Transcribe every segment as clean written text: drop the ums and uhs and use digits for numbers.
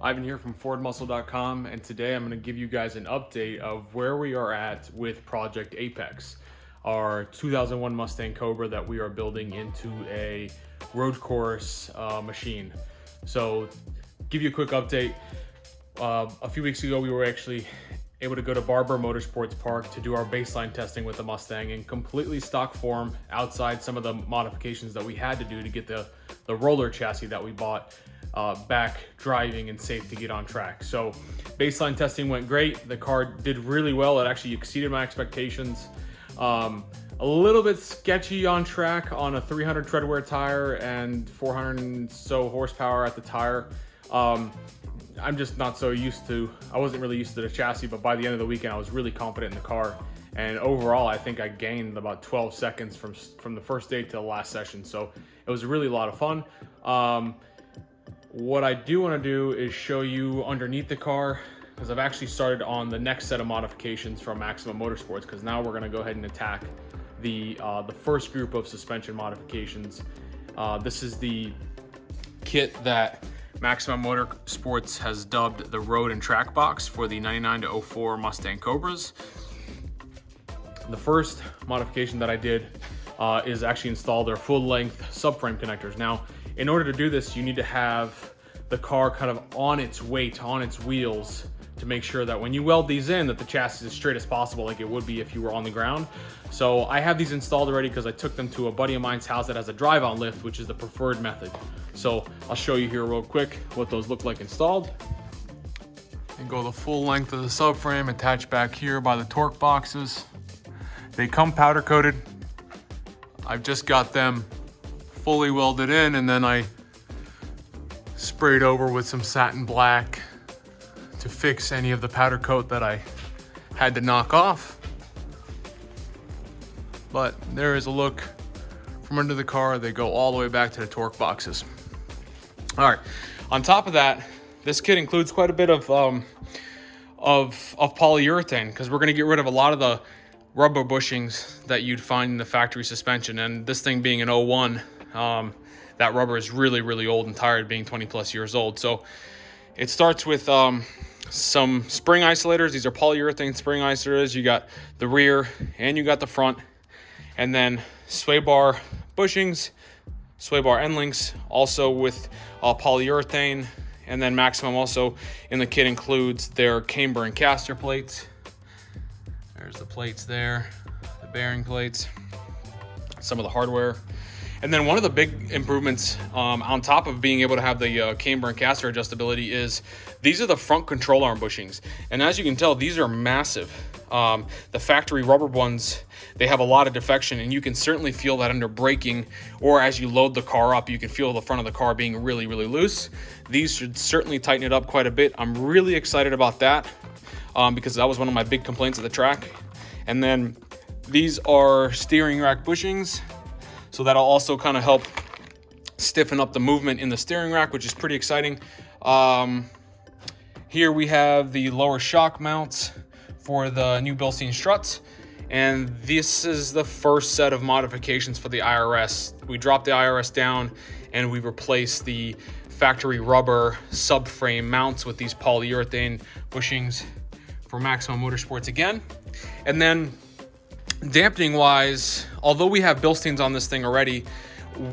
Ivan here from FordMuscle.com, and today I'm going to give you guys an update of where we are at with Project Apex, our 2001 Mustang Cobra that we are building into a road course machine. So, give you a quick update. A few weeks ago, we were actually able to go to Barber Motorsports Park to do our baseline testing with the Mustang in completely stock form, outside some of the modifications that we had to do to get the roller chassis that we bought back driving and safe to get on track. So baseline testing went great. The car did really well. It actually exceeded my expectations. A little bit sketchy on track on a 300 treadwear tire and 400 and so horsepower at the tire. I'm just not so used to, I wasn't really used to the chassis, but by the end of the weekend, I was really confident in the car. And overall, I think I gained about 12 seconds from the first day to the last session. So it was really a lot of fun. What I do want to do is show you underneath the car, because I've actually started on the next set of modifications from Maximum Motorsports, because now we're going to go ahead and attack the first group of suspension modifications. This is the kit that Maximum Motorsports has dubbed the Road and Track Box for the 99 to 04 Mustang Cobras. The first modification that I did is actually install their full-length subframe connectors. Now, in order to do this, you need to have the car kind of on its weight, on its wheels, to make sure that when you weld these in, that the chassis is as straight as possible, like it would be if you were on the ground. So I have these installed already because I took them to a buddy of mine's house that has a drive-on lift, which is the preferred method. So I'll show you here real quick what those look like installed. They go the full length of the subframe, attached back here by the torque boxes. They come powder coated. I've just got them fully welded in, and then I sprayed over with some satin black to fix any of the powder coat that I had to knock off. But there is a look from under the car. They go all the way back to the torque boxes. All right, on top of that, this kit includes quite a bit of polyurethane, because we're gonna get rid of a lot of the rubber bushings that you'd find in the factory suspension. And this thing being an 01, that rubber is really, really old and tired, being 20 plus years old. So it starts with some spring isolators. These are polyurethane spring isolators. You got the rear and you got the front, and then sway bar bushings, sway bar end links, also with polyurethane. And then Maximum also in the kit includes their camber and caster plates. There's the plates there, the bearing plates, some of the hardware. And then one of the big improvements on top of being able to have the camber and caster adjustability is these are the front control arm bushings. And as you can tell, these are massive. The factory rubber ones, they have a lot of defection, and you can certainly feel that under braking, or as you load the car up, you can feel the front of the car being really, really loose. These should certainly tighten it up quite a bit. I'm really excited about that because that was one of my big complaints of the track. And then these are steering rack bushings. So that'll also kind of help stiffen up the movement in the steering rack, which is pretty exciting. Here we have the lower shock mounts for the new Bilstein struts. And this is the first set of modifications for the IRS. We dropped the IRS down and we replaced the factory rubber subframe mounts with these polyurethane bushings for Maximum Motorsports again. And then dampening wise, although we have Bilsteins on this thing already,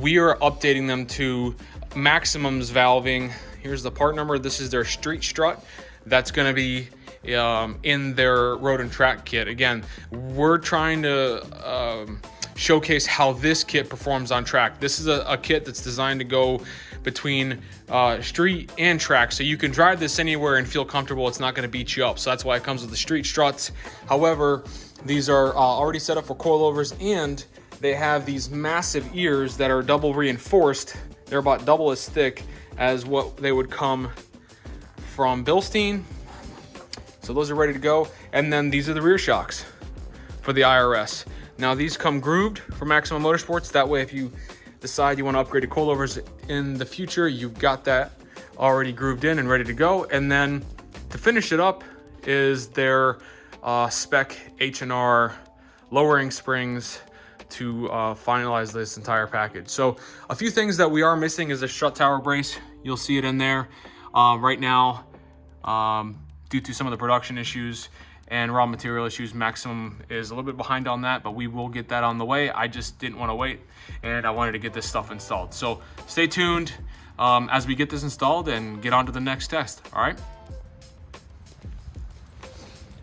we are updating them to Maximum's valving. Here's the part number. This is their street strut. That's going to be in their road and track kit. Again, we're trying to showcase how this kit performs on track. This is a kit that's designed to go between street and track, so you can drive this anywhere and feel comfortable. It's not going to beat you up. So that's why it comes with the street struts. However, these are already set up for coilovers, and they have these massive ears that are double reinforced. They're about double as thick as what they would come from Bilstein. So those are ready to go. And then these are the rear shocks for the IRS. Now these come grooved for Maximum Motorsports. That way, if you decide you want to upgrade to coilovers in the future, you've got that already grooved in and ready to go. And then to finish it up is their spec H&R lowering springs to finalize this entire package. So a few things that we are missing is a strut tower brace. You'll see it in there. Right now, due to some of the production issues and raw material issues, Maximum is a little bit behind on that, but we will get that on the way. I just didn't want to wait, and I wanted to get this stuff installed. So stay tuned as we get this installed and get on to the next test, all right?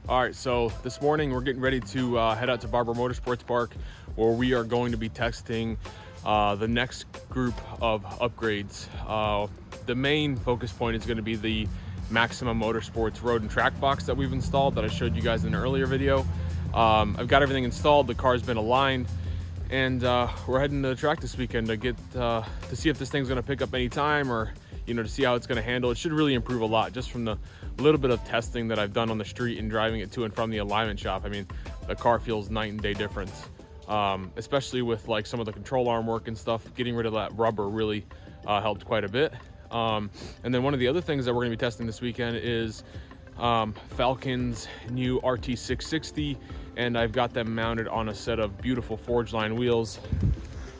All right, so this morning we're getting ready to head out to Barber Motorsports Park, where we are going to be testing the next group of upgrades. The main focus point is going to be the Maximum Motorsports road and track box that we've installed that I showed you guys in an earlier video. I've got everything installed, the car's been aligned, and we're heading to the track this weekend to get to see if this thing's going to pick up any time, or to see how it's going to handle. It should really improve a lot just from the little bit of testing that I've done on the street and driving it to and from the alignment shop. I mean, the car feels night and day difference, especially with like some of the control arm work and stuff. Getting rid of that rubber really helped quite a bit. And then one of the other things that we're going to be testing this weekend is Falken's new RT660, and I've got them mounted on a set of beautiful Forgeline wheels.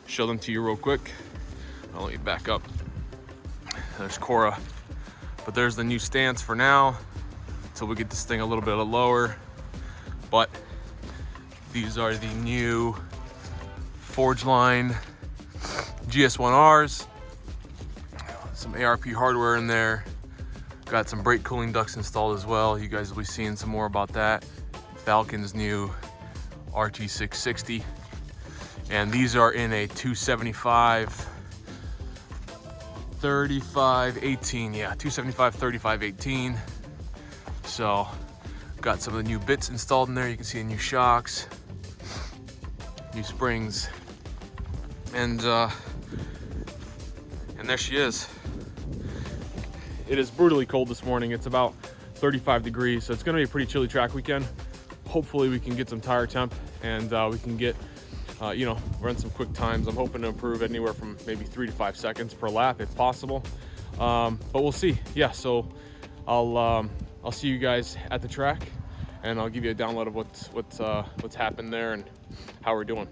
Show them to you real quick. I'll let you back up. There's Cobra, but there's the new stance for now until we get this thing a little bit lower. But these are the new Forgeline GS1Rs. Some ARP hardware in there. Got some brake cooling ducts installed as well. You guys will be seeing some more about that. Falken's new RT660. And these are in a 275 35 18, yeah, 275 35 18. So got some of the new bits installed in there. You can see the new shocks, new springs, and there she is. It is brutally cold this morning. It's about 35 degrees, so it's going to be a pretty chilly track weekend. Hopefully we can get some tire temp, and we can get run some quick times. I'm hoping to improve anywhere from maybe 3 to 5 seconds per lap if possible, but we'll see. Yeah, so I'll see you guys at the track, and I'll give you a download of what's happened there and how we're doing.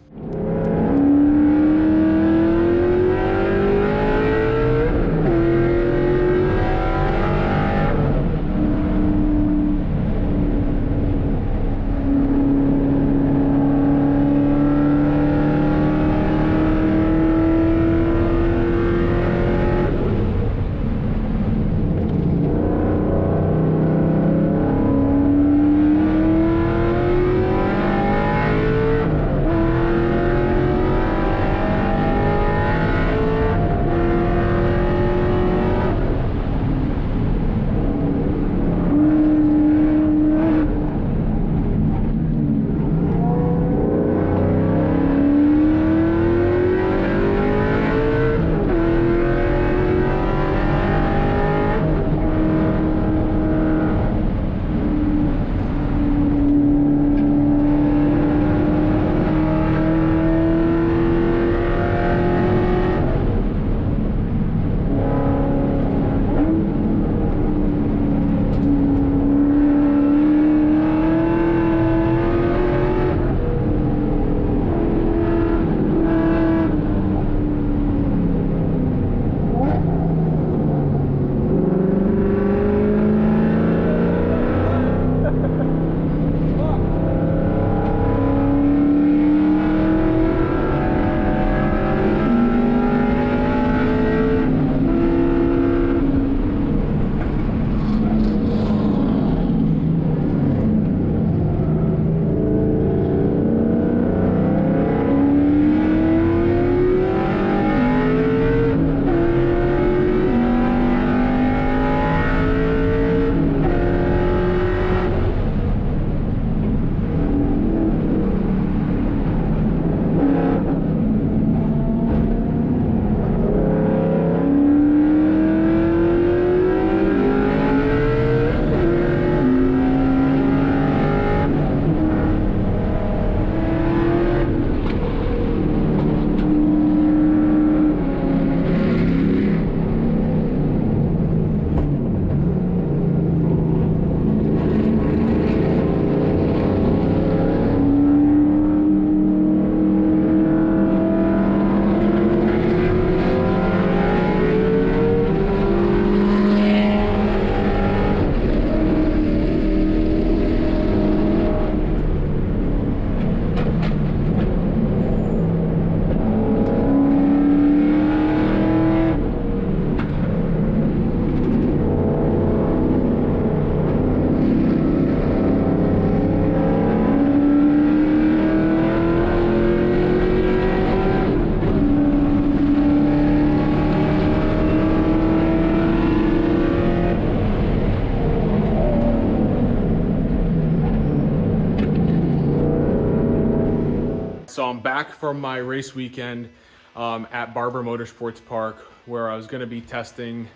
from my race weekend at Barber Motorsports Park, where I was going to be testing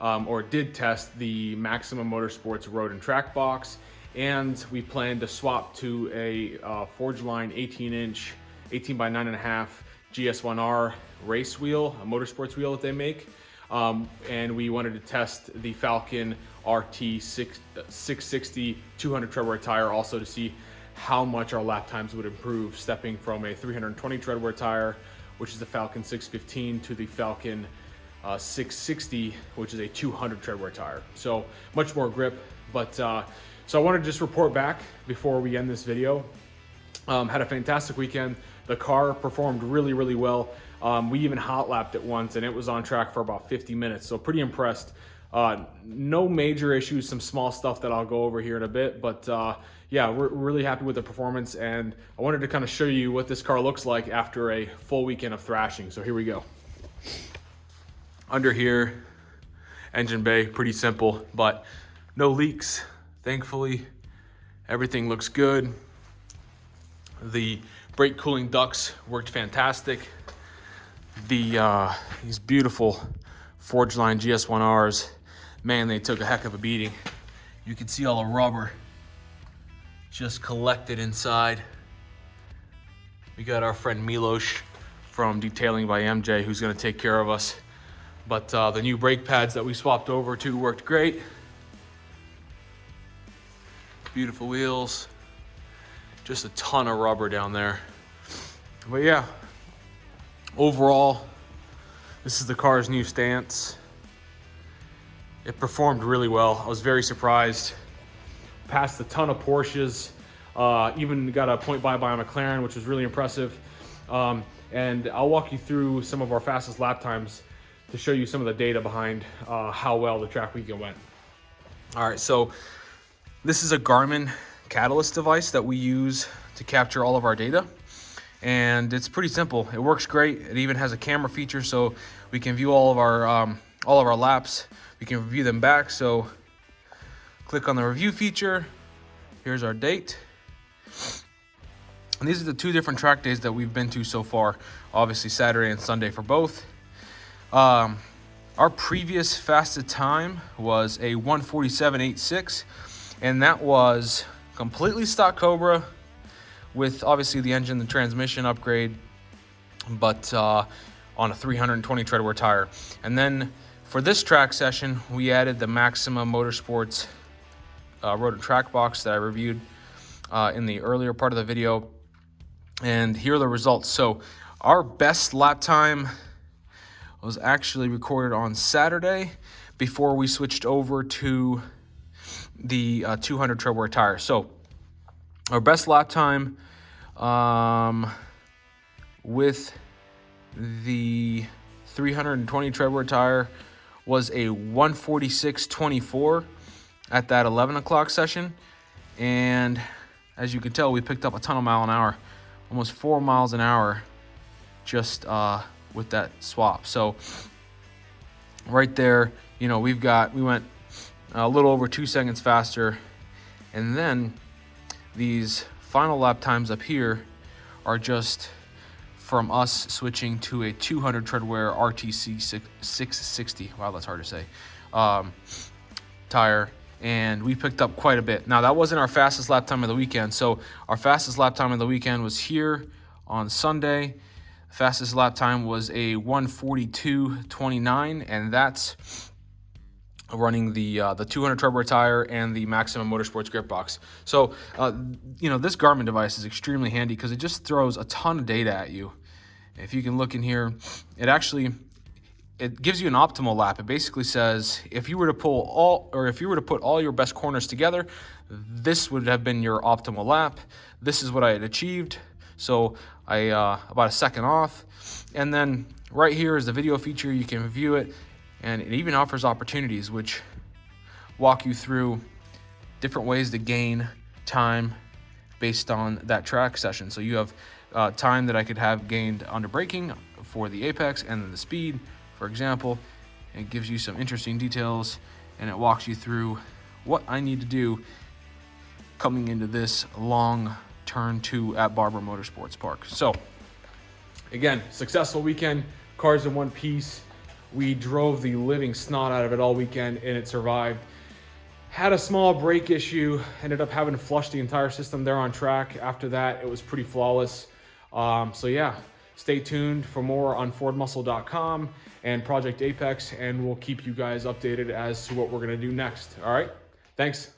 or did test the Maximum Motorsports road and track box, and we planned to swap to a Forgeline 18-inch 18 by 9.5 GS1R race wheel, a motorsports wheel that they make. And we wanted to test the Falken RT660 200 tread wear tire also to see how much our lap times would improve stepping from a 320 tread wear tire, which is the Falken 615, to the Falken 660, which is a 200 tread wear tire. So much more grip, but so I wanted to just report back before we end this video. Had a fantastic weekend. The car performed really, really well. We even hot lapped it once and it was on track for about 50 minutes. So pretty impressed. No major issues, some small stuff that I'll go over here in a bit, but yeah, we're really happy with the performance, and I wanted to kind of show you what this car looks like after a full weekend of thrashing. So here we go. Under here, engine bay, pretty simple, but no leaks, thankfully. Everything looks good. The brake cooling ducts worked fantastic. These beautiful Forgeline GS1Rs, man, they took a heck of a beating. You can see all the rubber just collected inside. We got our friend Milos from Detailing by MJ who's gonna take care of us. But the new brake pads that we swapped over to worked great. Beautiful wheels. Just a ton of rubber down there. But yeah, overall, this is the car's new stance. It performed really well. I was very surprised. Passed a ton of Porsches. Even got a point by on McLaren, which was really impressive. And I'll walk you through some of our fastest lap times to show you some of the data behind how well the track weekend went. All right, so this is a Garmin Catalyst device that we use to capture all of our data. And it's pretty simple. It works great. It even has a camera feature, so we can view all of our laps. We can review them back. So click on the review feature. Here's our date. And these are the two different track days that we've been to so far. Obviously Saturday and Sunday for both. Our previous fastest time was a 1:47.86, and that was completely stock Cobra with obviously the engine, the transmission upgrade, but on a 320 tread wear tire. And then for this track session, we added the Maximum Motorsports road and track box that I reviewed in the earlier part of the video. And here are the results. So our best lap time was actually recorded on Saturday before we switched over to the 200 tread wear tire. So our best lap time with the 320 tread wear tire was a 1:46.24 at that 11 o'clock session. And as you can tell, we picked up a ton of mile an hour, almost 4 miles an hour just with that swap. So right there, you know, we went a little over 2 seconds faster. And then these final lap times up here are just from us switching to a 200 tread wear RT660. Wow, that's hard to say. Tire. And we picked up quite a bit. Now, that wasn't our fastest lap time of the weekend. So our fastest lap time of the weekend was here on Sunday. Fastest lap time was a 1:42.29, and that's running the 200 tread wear tire and the Maximum Motorsports grip box. So, you know, this Garmin device is extremely handy because it just throws a ton of data at you. If you can look in here, it gives you an optimal lap. It basically says if you were to put all your best corners together, this would have been your optimal lap. This is what I had achieved. So about a second off. And then right here is the video feature. You can view it, and it even offers opportunities which walk you through different ways to gain time based on that track session. So you have time that I could have gained under braking for the apex and then the speed, for example. It gives you some interesting details, and it walks you through what I need to do coming into this long turn 2 at Barber Motorsports Park. So Again, successful weekend, cars in one piece. We drove the living snot out of it all weekend and it survived. Had a small brake issue, ended up having to flush the entire system there on track. After that, it was pretty flawless. So yeah, stay tuned for more on FordMuscle.com and Project Apex, and we'll keep you guys updated as to what we're gonna do next. All right, thanks.